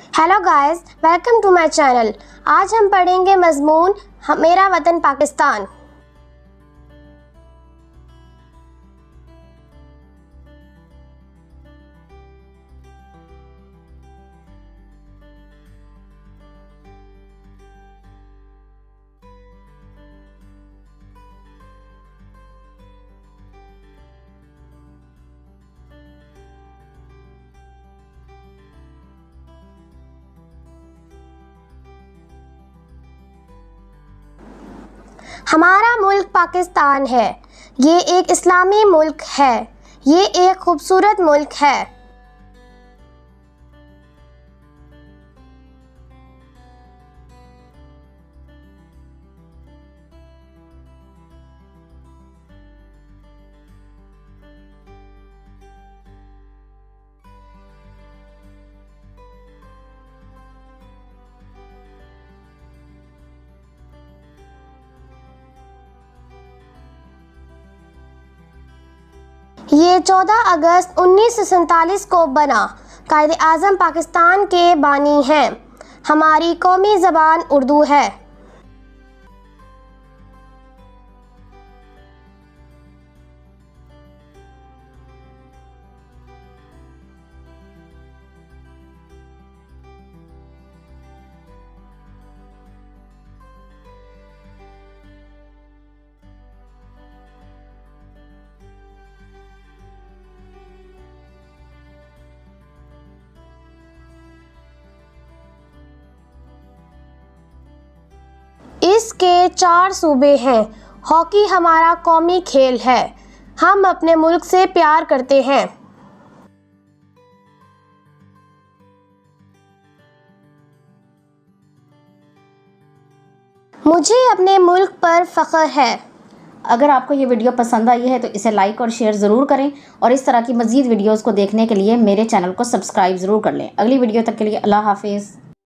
Hello guys, welcome to my channel. आज हम पढ़ेंगे मज़मून मेरा वतन पाकिस्तान। हमारा मुल्क पाकिस्तान है। ये एक इस्लामी मुल्क है। ये एक खूबसूरत मुल्क है। ये 14 अगस्त 1947 को बना। कायदे आज़म पाकिस्तान के बानी हैं। हमारी कौमी ज़बान उर्दू है। इसके 4 सूबे हैं। हॉकी हमारा कौमी खेल है। हम अपने मुल्क से प्यार करते हैं। मुझे अपने मुल्क पर फ़ख्र है। अगर आपको ये वीडियो पसंद आई है तो इसे लाइक और शेयर ज़रूर करें और इस तरह की मज़ीद वीडियोज़ को देखने के लिए मेरे चैनल को सब्सक्राइब ज़रूर कर लें। अगली वीडियो तक के लिए अल्लाह हाफिज़।